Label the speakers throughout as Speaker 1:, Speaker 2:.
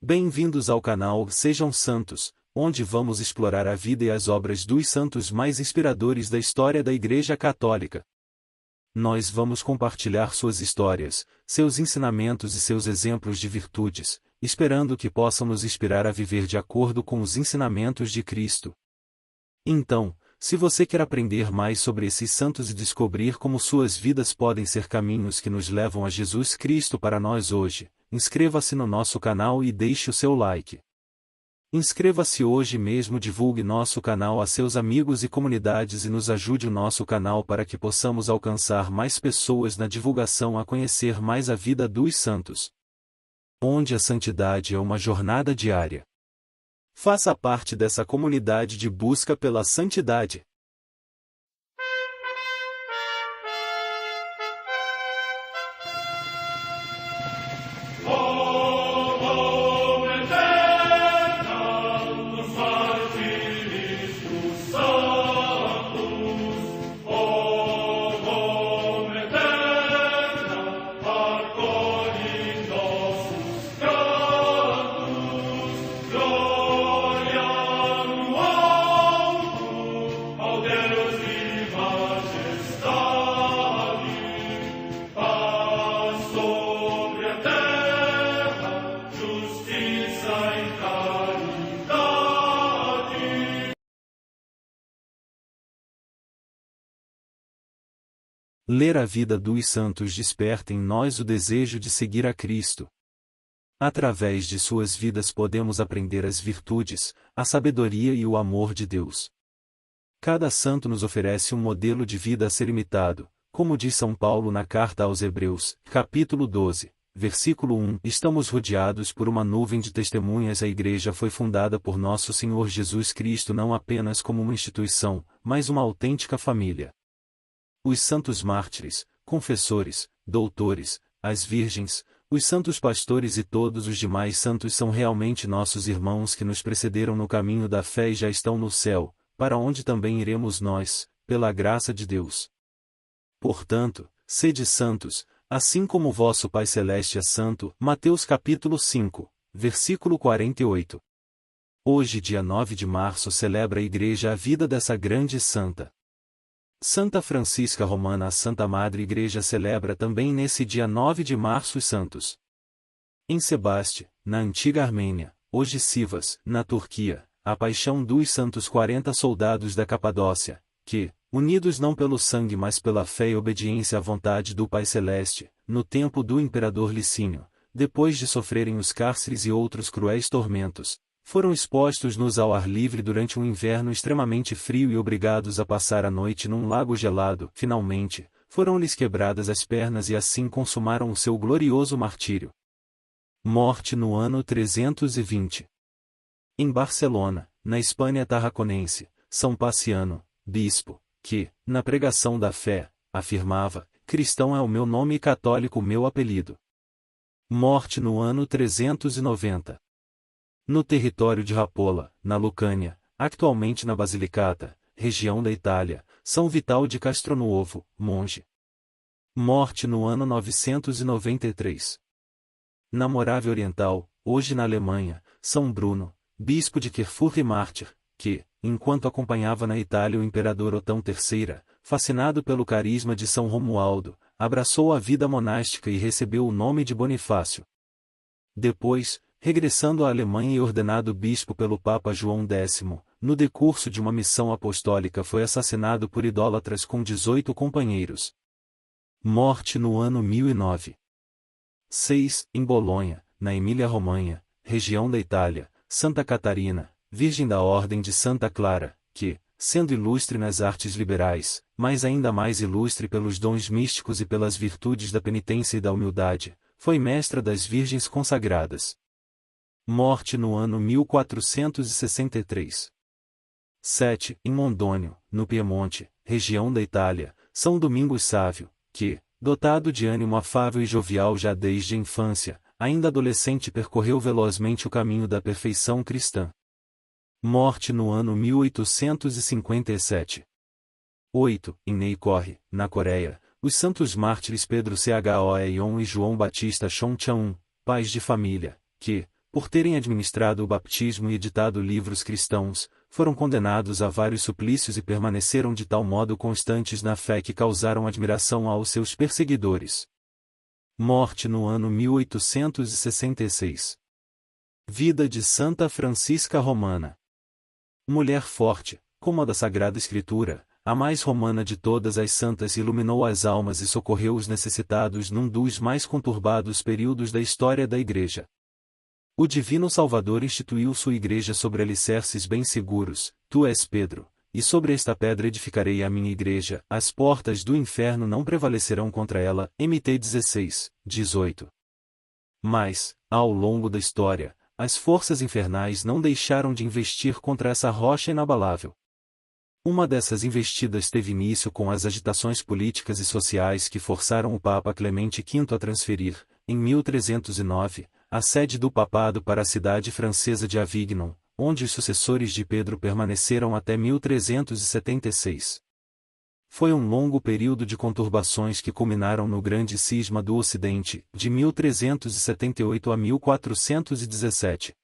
Speaker 1: Bem-vindos ao canal Sejam Santos, onde vamos explorar a vida e as obras dos santos mais inspiradores da história da Igreja Católica. Nós vamos compartilhar suas histórias, seus ensinamentos e seus exemplos de virtudes, esperando que possam nos inspirar a viver de acordo com os ensinamentos de Cristo. Então, se você quer aprender mais sobre esses santos e descobrir como suas vidas podem ser caminhos que nos levam a Jesus Cristo para nós hoje, inscreva-se no nosso canal e deixe o seu like. Inscreva-se hoje mesmo, divulgue nosso canal a seus amigos e comunidades e nos ajude o nosso canal para que possamos alcançar mais pessoas na divulgação a conhecer mais a vida dos santos. Onde a santidade é uma jornada diária. Faça parte dessa comunidade de busca pela santidade. Ler a vida dos santos desperta em nós o desejo de seguir a Cristo. Através de suas vidas podemos aprender as virtudes, a sabedoria e o amor de Deus. Cada santo nos oferece um modelo de vida a ser imitado, como diz São Paulo na carta aos Hebreus, capítulo 12, versículo 1. Estamos rodeados por uma nuvem de testemunhas. A Igreja foi fundada por nosso Senhor Jesus Cristo não apenas como uma instituição, mas uma autêntica família. Os santos mártires, confessores, doutores, as virgens, os santos pastores e todos os demais santos são realmente nossos irmãos que nos precederam no caminho da fé e já estão no céu, para onde também iremos nós, pela graça de Deus. Portanto, sede santos, assim como vosso Pai Celeste é santo. Mateus capítulo 5, versículo 48. Hoje, dia 9 de março, celebra a Igreja a vida dessa grande santa. Santa Francisca Romana. A Santa Madre Igreja celebra também nesse dia 9 de março os santos. Em Sebaste, na antiga Armênia, hoje Sivas, na Turquia, a paixão dos santos 40 soldados da Capadócia, que, unidos não pelo sangue mas pela fé e obediência à vontade do Pai Celeste, no tempo do imperador Licínio, depois de sofrerem os cárceres e outros cruéis tormentos, foram expostos-nos ao ar livre durante um inverno extremamente frio e obrigados a passar a noite num lago gelado. Finalmente, foram-lhes quebradas as pernas e assim consumaram o seu glorioso martírio. Morte no ano 320. Em Barcelona, na Espanha tarraconense, São Paciano, bispo, que, na pregação da fé, afirmava: cristão é o meu nome e católico o meu apelido. Morte no ano 390. No território de Rapola, na Lucânia, atualmente na Basilicata, região da Itália, São Vital de Castronuovo, monge. Morte no ano 993. Na Morávia Oriental, hoje na Alemanha, São Bruno, bispo de Erfurt e mártir, que, enquanto acompanhava na Itália o imperador Otão III, fascinado pelo carisma de São Romualdo, abraçou a vida monástica e recebeu o nome de Bonifácio. Depois, regressando à Alemanha e ordenado bispo pelo Papa João X, no decurso de uma missão apostólica foi assassinado por idólatras com 18 companheiros. Morte no ano 1009. 6. Em Bolonha, na Emília-Romanha, região da Itália, Santa Catarina, Virgem da Ordem de Santa Clara, que, sendo ilustre nas artes liberais, mas ainda mais ilustre pelos dons místicos e pelas virtudes da penitência e da humildade, foi mestra das Virgens consagradas. Morte no ano 1463. 7. Em Mondônio, no Piemonte, região da Itália, São Domingos Sávio, que, dotado de ânimo afável e jovial já desde a infância, ainda adolescente percorreu velozmente o caminho da perfeição cristã. Morte no ano 1857. 8. Em Neicorre, na Coreia, os santos mártires Pedro Choeon e João Batista Chonchun, pais de família, que, por terem administrado o batismo e editado livros cristãos, foram condenados a vários suplícios e permaneceram de tal modo constantes na fé que causaram admiração aos seus perseguidores. Morte no ano 1866. Vida de Santa Francisca Romana. Mulher forte, como a da Sagrada Escritura, a mais romana de todas as santas, iluminou as almas e socorreu os necessitados num dos mais conturbados períodos da história da Igreja. O Divino Salvador instituiu sua Igreja sobre alicerces bem seguros: tu és Pedro, e sobre esta pedra edificarei a minha Igreja, as portas do inferno não prevalecerão contra ela. Mt 16, 18. Mas, ao longo da história, as forças infernais não deixaram de investir contra essa rocha inabalável. Uma dessas investidas teve início com as agitações políticas e sociais que forçaram o Papa Clemente V a transferir, em 1309, a sede do papado para a cidade francesa de Avignon, onde os sucessores de Pedro permaneceram até 1376. Foi um longo período de conturbações que culminaram no Grande Cisma do Ocidente, de 1378 a 1417.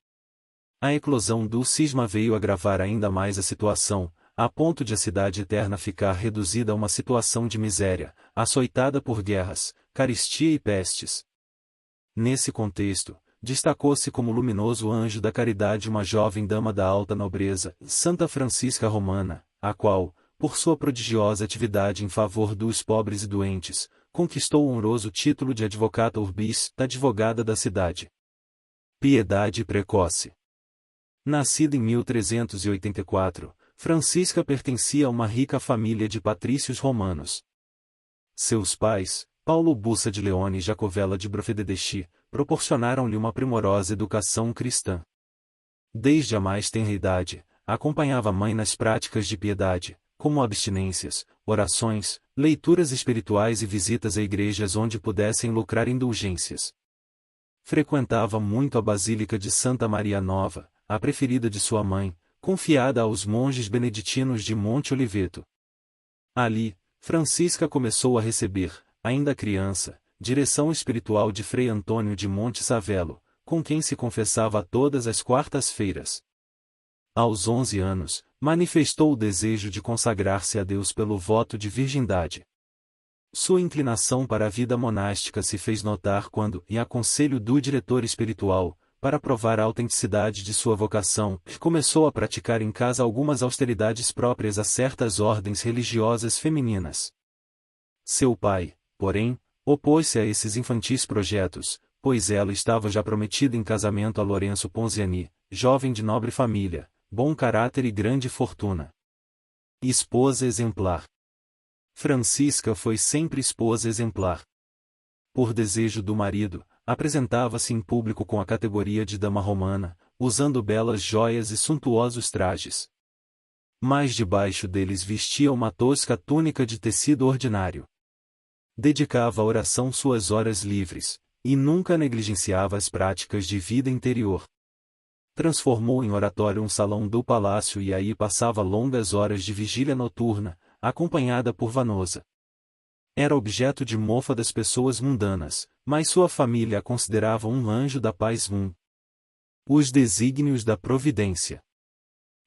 Speaker 1: A eclosão do cisma veio agravar ainda mais a situação, a ponto de a cidade eterna ficar reduzida a uma situação de miséria, açoitada por guerras, carestia e pestes. Nesse contexto, destacou-se como luminoso anjo da caridade uma jovem dama da alta nobreza, Santa Francisca Romana, a qual, por sua prodigiosa atividade em favor dos pobres e doentes, conquistou o honroso título de Advocata Urbis, advogada da cidade. Piedade precoce. Nascida em 1384, Francisca pertencia a uma rica família de patrícios romanos. Seus pais, Paulo Bussa de Leone e Jacovella de Brofededeschi, proporcionaram-lhe uma primorosa educação cristã. Desde a mais tenra idade, acompanhava a mãe nas práticas de piedade, como abstinências, orações, leituras espirituais e visitas a igrejas onde pudessem lucrar indulgências. Frequentava muito a Basílica de Santa Maria Nova, a preferida de sua mãe, confiada aos monges beneditinos de Monte Oliveto. Ali, Francisca começou a receber, ainda criança, direção espiritual de Frei Antônio de Monte Savelo, com quem se confessava todas as quartas-feiras. Aos 11 anos, manifestou o desejo de consagrar-se a Deus pelo voto de virgindade. Sua inclinação para a vida monástica se fez notar quando, em aconselho do diretor espiritual, para provar a autenticidade de sua vocação, começou a praticar em casa algumas austeridades próprias a certas ordens religiosas femininas. Seu pai, porém, opôs-se a esses infantis projetos, pois ela estava já prometida em casamento a Lourenço Ponziani, jovem de nobre família, bom caráter e grande fortuna. Esposa exemplar. Francisca foi sempre esposa exemplar. Por desejo do marido, apresentava-se em público com a categoria de dama romana, usando belas joias e suntuosos trajes. Mas debaixo deles vestia uma tosca túnica de tecido ordinário. Dedicava à oração suas horas livres, e nunca negligenciava as práticas de vida interior. Transformou em oratório um salão do palácio e aí passava longas horas de vigília noturna, acompanhada por Vanosa. Era objeto de mofa das pessoas mundanas, mas sua família a considerava um anjo da paz. Os desígnios da providência.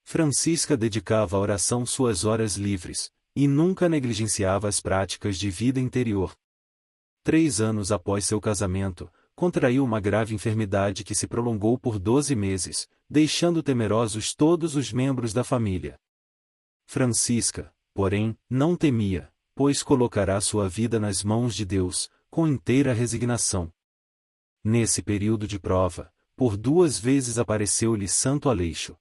Speaker 1: Francisca dedicava à oração suas horas livres, e nunca negligenciava as práticas de vida interior. 3 anos após seu casamento, contraiu uma grave enfermidade que se prolongou por 12 meses, deixando temerosos todos os membros da família. Francisca, porém, não temia, pois colocará sua vida nas mãos de Deus, com inteira resignação. Nesse período de prova, por 2 vezes apareceu-lhe Santo Aleixo.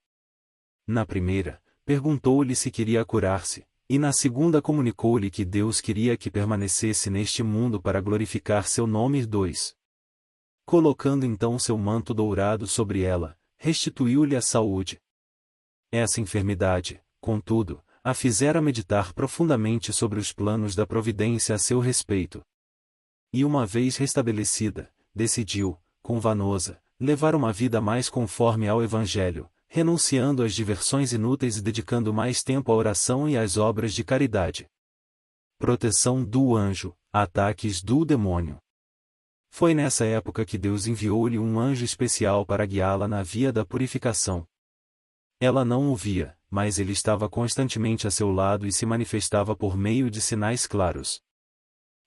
Speaker 1: Na primeira, perguntou-lhe se queria curar-se, e na segunda comunicou-lhe que Deus queria que permanecesse neste mundo para glorificar seu nome. 2. Colocando então seu manto dourado sobre ela, restituiu-lhe a saúde. Essa enfermidade, contudo, a fizera meditar profundamente sobre os planos da providência a seu respeito. E uma vez restabelecida, decidiu, com Vanosa, levar uma vida mais conforme ao Evangelho, renunciando às diversões inúteis e dedicando mais tempo à oração e às obras de caridade. Proteção do anjo, ataques do demônio. Foi nessa época que Deus enviou-lhe um anjo especial para guiá-la na via da purificação. Ela não o via, mas ele estava constantemente a seu lado e se manifestava por meio de sinais claros.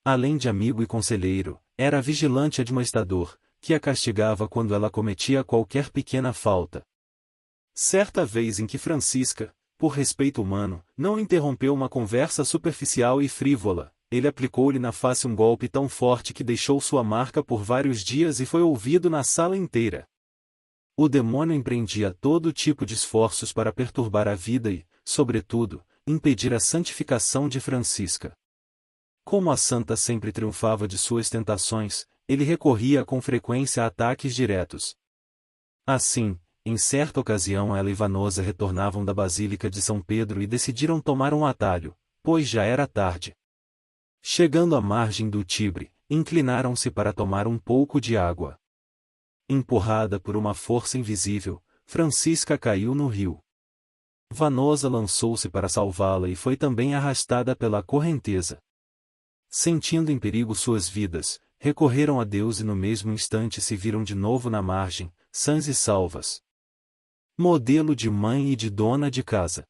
Speaker 1: Além de amigo e conselheiro, era vigilante admoestador, que a castigava quando ela cometia qualquer pequena falta. Certa vez em que Francisca, por respeito humano, não interrompeu uma conversa superficial e frívola, ele aplicou-lhe na face um golpe tão forte que deixou sua marca por vários dias e foi ouvido na sala inteira. O demônio empreendia todo tipo de esforços para perturbar a vida e, sobretudo, impedir a santificação de Francisca. Como a santa sempre triunfava de suas tentações, ele recorria com frequência a ataques diretos. Assim, em certa ocasião ela e Vanosa retornavam da Basílica de São Pedro e decidiram tomar um atalho, pois já era tarde. Chegando à margem do Tibre, inclinaram-se para tomar um pouco de água. Empurrada por uma força invisível, Francisca caiu no rio. Vanosa lançou-se para salvá-la e foi também arrastada pela correnteza. Sentindo em perigo suas vidas, recorreram a Deus e no mesmo instante se viram de novo na margem, sãs e salvas. Modelo de mãe e de dona de casa.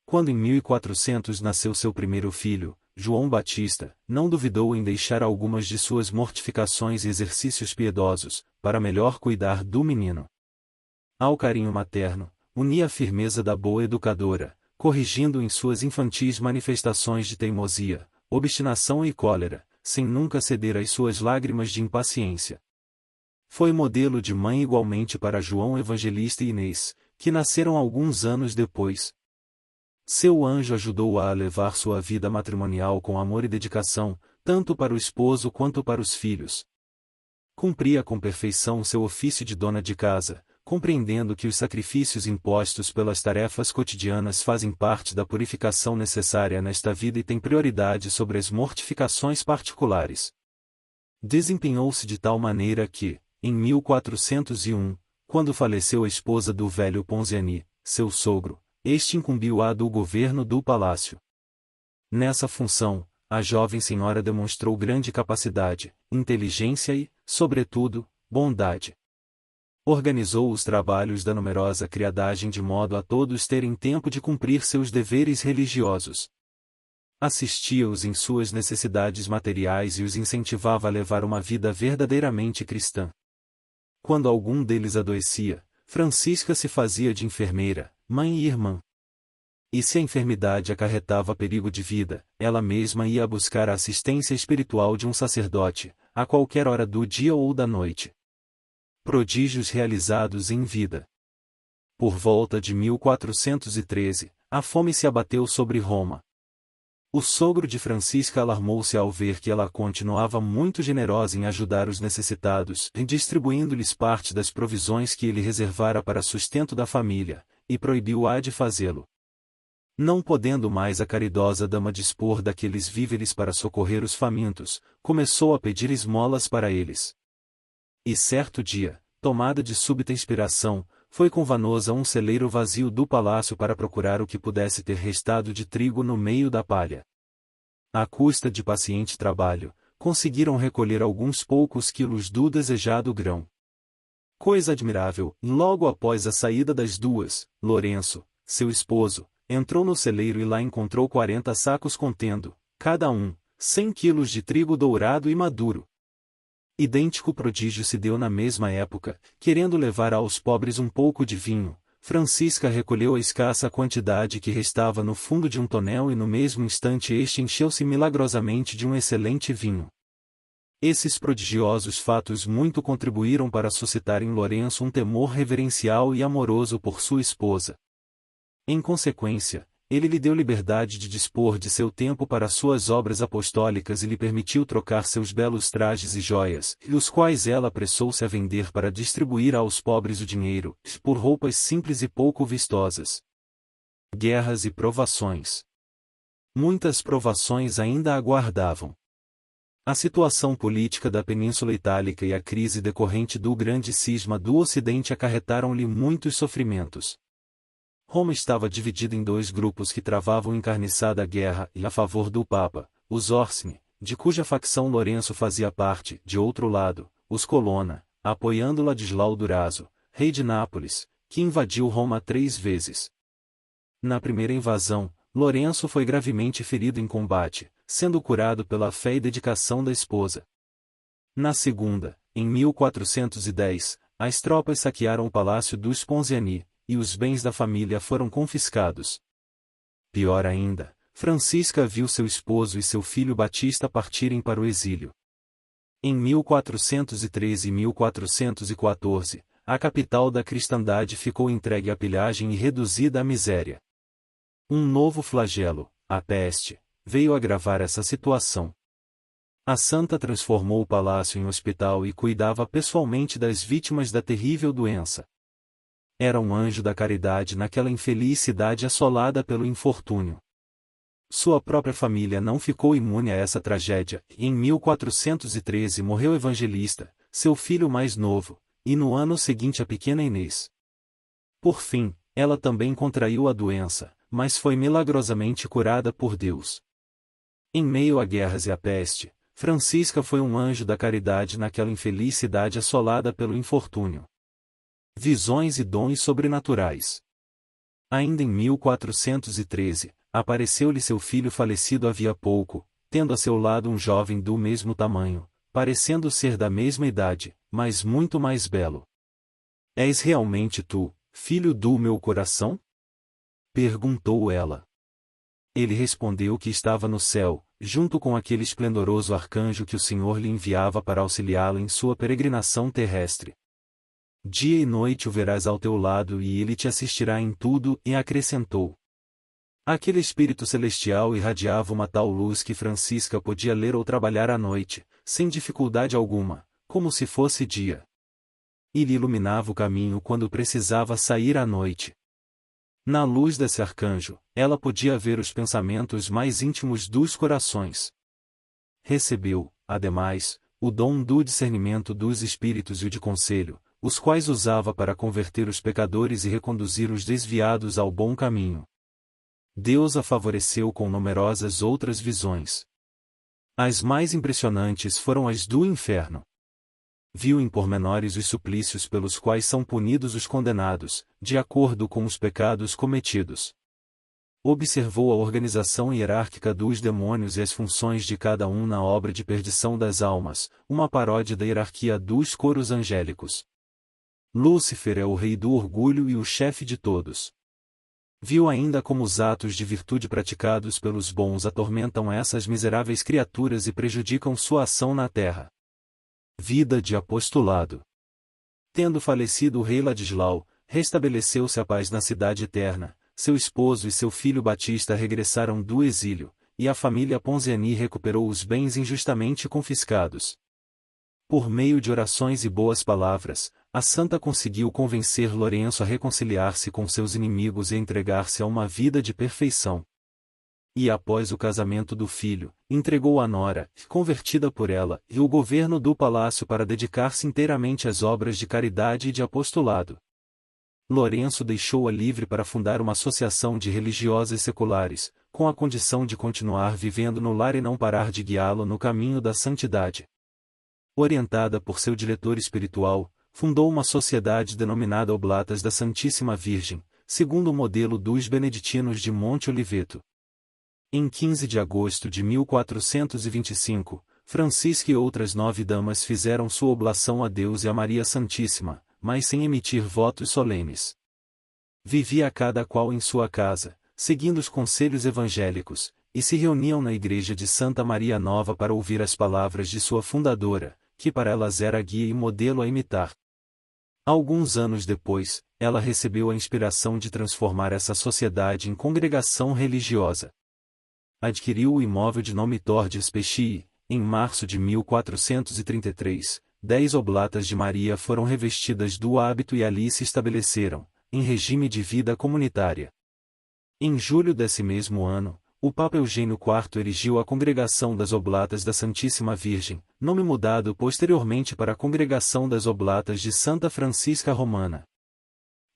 Speaker 1: Quando em 1400 nasceu seu primeiro filho, João Batista, não duvidou em deixar algumas de suas mortificações e exercícios piedosos, para melhor cuidar do menino. Ao carinho materno, unia a firmeza da boa educadora, corrigindo em suas infantis manifestações de teimosia, obstinação e cólera, sem nunca ceder às suas lágrimas de impaciência. Foi modelo de mãe igualmente para João Evangelista e Inês, que nasceram alguns anos depois. Seu anjo ajudou-a a levar sua vida matrimonial com amor e dedicação, tanto para o esposo quanto para os filhos. Cumpria com perfeição seu ofício de dona de casa, compreendendo que os sacrifícios impostos pelas tarefas cotidianas fazem parte da purificação necessária nesta vida e têm prioridade sobre as mortificações particulares. Desempenhou-se de tal maneira que, em 1401, quando faleceu a esposa do velho Ponziani, seu sogro, este incumbiu-a do governo do palácio. Nessa função, a jovem senhora demonstrou grande capacidade, inteligência e, sobretudo, bondade. Organizou os trabalhos da numerosa criadagem de modo a todos terem tempo de cumprir seus deveres religiosos. Assistia-os em suas necessidades materiais e os incentivava a levar uma vida verdadeiramente cristã. Quando algum deles adoecia, Francisca se fazia de enfermeira, mãe e irmã. E se a enfermidade acarretava perigo de vida, ela mesma ia buscar a assistência espiritual de um sacerdote, a qualquer hora do dia ou da noite. Prodígios realizados em vida. Por volta de 1413, a fome se abateu sobre Roma. O sogro de Francisca alarmou-se ao ver que ela continuava muito generosa em ajudar os necessitados, distribuindo-lhes parte das provisões que ele reservara para sustento da família, e proibiu-a de fazê-lo. Não podendo mais a caridosa dama dispor daqueles víveres para socorrer os famintos, começou a pedir esmolas para eles. E certo dia, tomada de súbita inspiração, foi com Vanosa a um celeiro vazio do palácio para procurar o que pudesse ter restado de trigo no meio da palha. À custa de paciente trabalho, conseguiram recolher alguns poucos quilos do desejado grão. Coisa admirável, logo após a saída das duas, Lourenço, seu esposo, entrou no celeiro e lá encontrou 40 sacos contendo, cada um, 100 quilos de trigo dourado e maduro. Idêntico prodígio se deu na mesma época, querendo levar aos pobres um pouco de vinho. Francisca recolheu a escassa quantidade que restava no fundo de um tonel e no mesmo instante este encheu-se milagrosamente de um excelente vinho. Esses prodigiosos fatos muito contribuíram para suscitar em Lourenço um temor reverencial e amoroso por sua esposa. Em consequência, ele lhe deu liberdade de dispor de seu tempo para suas obras apostólicas e lhe permitiu trocar seus belos trajes e joias, os quais ela apressou-se a vender para distribuir aos pobres o dinheiro, por roupas simples e pouco vistosas. Guerras e provações. Muitas provações ainda aguardavam. A situação política da Península Itálica e a crise decorrente do grande cisma do Ocidente acarretaram-lhe muitos sofrimentos. Roma estava dividida em dois grupos que travavam encarniçada guerra, e a favor do Papa, os Orsini, de cuja facção Lourenço fazia parte, de outro lado, os Colonna, apoiando Ladislau Durazo, rei de Nápoles, que invadiu Roma 3 vezes. Na primeira invasão, Lourenço foi gravemente ferido em combate, sendo curado pela fé e dedicação da esposa. Na segunda, em 1410, as tropas saquearam o palácio dos Sponziani, e os bens da família foram confiscados. Pior ainda, Francisca viu seu esposo e seu filho Batista partirem para o exílio. Em 1413 e 1414, a capital da cristandade ficou entregue à pilhagem e reduzida à miséria. Um novo flagelo, a peste, veio agravar essa situação. A santa transformou o palácio em hospital e cuidava pessoalmente das vítimas da terrível doença. Era um anjo da caridade naquela infeliz cidade assolada pelo infortúnio. Sua própria família não ficou imune a essa tragédia, e em 1413 morreu Evangelista, seu filho mais novo, e no ano seguinte a pequena Inês. Por fim, ela também contraiu a doença, mas foi milagrosamente curada por Deus. Em meio a guerras e a peste, Francisca foi um anjo da caridade naquela infeliz cidade assolada pelo infortúnio. Visões e dons sobrenaturais. Ainda em 1413, apareceu-lhe seu filho falecido havia pouco, tendo a seu lado um jovem do mesmo tamanho, parecendo ser da mesma idade, mas muito mais belo. És realmente tu, filho do meu coração? Perguntou ela. Ele respondeu que estava no céu, junto com aquele esplendoroso arcanjo que o Senhor lhe enviava para auxiliá-lo em sua peregrinação terrestre. Dia e noite o verás ao teu lado e ele te assistirá em tudo, e acrescentou. Aquele espírito celestial irradiava uma tal luz que Francisca podia ler ou trabalhar à noite, sem dificuldade alguma, como se fosse dia. E lhe iluminava o caminho quando precisava sair à noite. Na luz desse arcanjo, ela podia ver os pensamentos mais íntimos dos corações. Recebeu, ademais, o dom do discernimento dos espíritos e o de conselho, os quais usava para converter os pecadores e reconduzir os desviados ao bom caminho. Deus a favoreceu com numerosas outras visões. As mais impressionantes foram as do inferno. Viu em pormenores os suplícios pelos quais são punidos os condenados, de acordo com os pecados cometidos. Observou a organização hierárquica dos demônios e as funções de cada um na obra de perdição das almas, uma paródia da hierarquia dos coros angélicos. Lúcifer é o rei do orgulho e o chefe de todos. Viu ainda como os atos de virtude praticados pelos bons atormentam essas miseráveis criaturas e prejudicam sua ação na terra. Vida de apostolado. Tendo falecido o rei Ladislau, restabeleceu-se a paz na cidade eterna, seu esposo e seu filho Batista regressaram do exílio, e a família Ponziani recuperou os bens injustamente confiscados. Por meio de orações e boas palavras, a santa conseguiu convencer Lourenço a reconciliar-se com seus inimigos e entregar-se a uma vida de perfeição. E após o casamento do filho, entregou a nora, convertida por ela, e o governo do palácio para dedicar-se inteiramente às obras de caridade e de apostolado. Lourenço deixou-a livre para fundar uma associação de religiosas seculares, com a condição de continuar vivendo no lar e não parar de guiá-lo no caminho da santidade. Orientada por seu diretor espiritual, fundou uma sociedade denominada Oblatas da Santíssima Virgem, segundo o modelo dos beneditinos de Monte Oliveto. Em 15 de agosto de 1425, Francisca e outras 9 damas fizeram sua oblação a Deus e a Maria Santíssima, mas sem emitir votos solenes. Vivia cada qual em sua casa, seguindo os conselhos evangélicos, e se reuniam na igreja de Santa Maria Nova para ouvir as palavras de sua fundadora, que para elas era guia e modelo a imitar. Alguns anos depois, ela recebeu a inspiração de transformar essa sociedade em congregação religiosa. Adquiriu o imóvel de nome Tordes Pesci, em março de 1433, 10 oblatas de Maria foram revestidas do hábito e ali se estabeleceram, em regime de vida comunitária. Em julho desse mesmo ano, o Papa Eugênio IV erigiu a Congregação das Oblatas da Santíssima Virgem, nome mudado posteriormente para a Congregação das Oblatas de Santa Francisca Romana.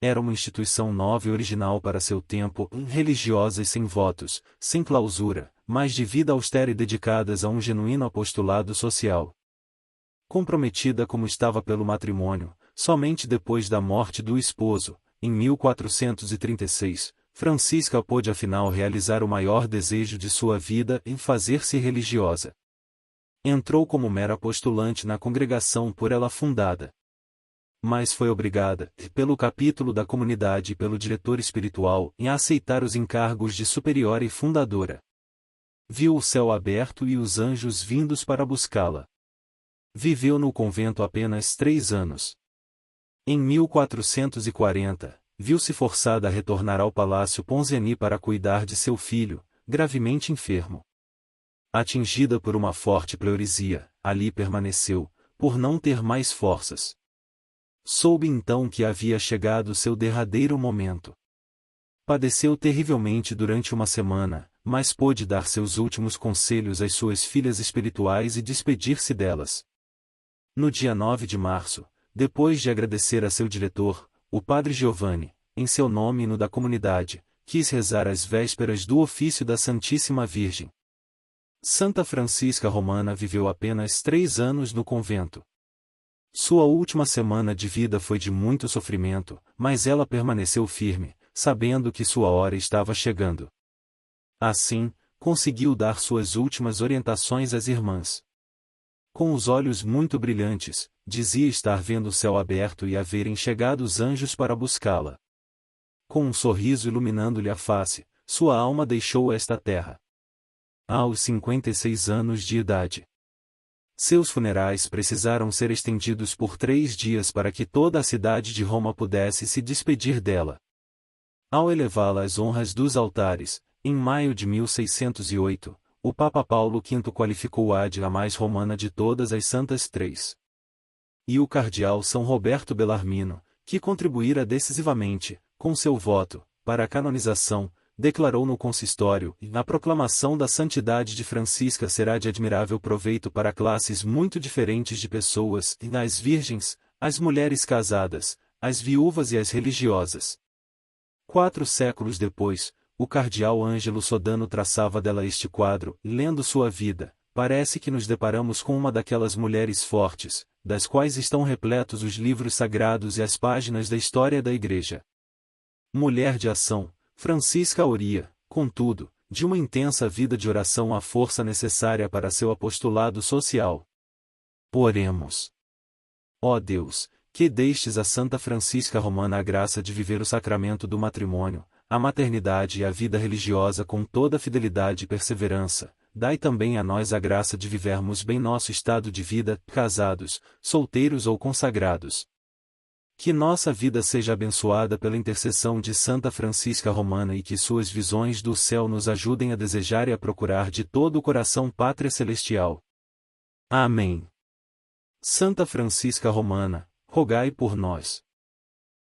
Speaker 1: Era uma instituição nova e original para seu tempo, religiosa e sem votos, sem clausura, mas de vida austera e dedicadas a um genuíno apostolado social. Comprometida como estava pelo matrimônio, somente depois da morte do esposo, em 1436, Francisca pôde afinal realizar o maior desejo de sua vida em fazer-se religiosa. Entrou como mera postulante na congregação por ela fundada. Mas foi obrigada, pelo capítulo da comunidade e pelo diretor espiritual, em aceitar os encargos de superiora e fundadora. Viu o céu aberto e os anjos vindos para buscá-la. Viveu no convento apenas 3 anos. Em 1440, viu-se forçada a retornar ao Palácio Ponziani para cuidar de seu filho, gravemente enfermo. Atingida por uma forte pleuresia, ali permaneceu, por não ter mais forças. Soube então que havia chegado seu derradeiro momento. Padeceu terrivelmente durante uma semana, mas pôde dar seus últimos conselhos às suas filhas espirituais e despedir-se delas. No dia 9 de março, depois de agradecer a seu diretor, o padre Giovanni, em seu nome e no da comunidade, quis rezar as vésperas do ofício da Santíssima Virgem. Santa Francisca Romana viveu apenas 3 anos no convento. Sua última semana de vida foi de muito sofrimento, mas ela permaneceu firme, sabendo que sua hora estava chegando. Assim, conseguiu dar suas últimas orientações às irmãs. Com os olhos muito brilhantes, dizia estar vendo o céu aberto e haverem chegado os anjos para buscá-la. Com um sorriso iluminando-lhe a face, sua alma deixou esta terra. Aos 56 anos de idade. Seus funerais precisaram ser estendidos por 3 dias para que toda a cidade de Roma pudesse se despedir dela. Ao elevá-la às honras dos altares, em maio de 1608, o Papa Paulo V qualificou-a de a mais romana de todas as Santas Três. E o cardeal São Roberto Bellarmino, que contribuíra decisivamente, com seu voto, para a canonização, declarou no consistório: "A proclamação da santidade de Francisca será de admirável proveito para classes muito diferentes de pessoas, as virgens, as mulheres casadas, as viúvas e as religiosas." 4 séculos depois, o cardeal Ângelo Sodano traçava dela este quadro: "Lendo sua vida, parece que nos deparamos com uma daquelas mulheres fortes, das quais estão repletos os livros sagrados e as páginas da história da Igreja." Mulher de ação, Francisca auria, contudo, de uma intensa vida de oração a força necessária para seu apostolado social. Oremos. Ó Deus, que destes a Santa Francisca Romana a graça de viver o sacramento do matrimônio, a maternidade e a vida religiosa com toda fidelidade e perseverança, dai também a nós a graça de vivermos bem nosso estado de vida, casados, solteiros ou consagrados. Que nossa vida seja abençoada pela intercessão de Santa Francisca Romana e que suas visões do céu nos ajudem a desejar e a procurar de todo o coração Pátria Celestial. Amém. Santa Francisca Romana, rogai por nós.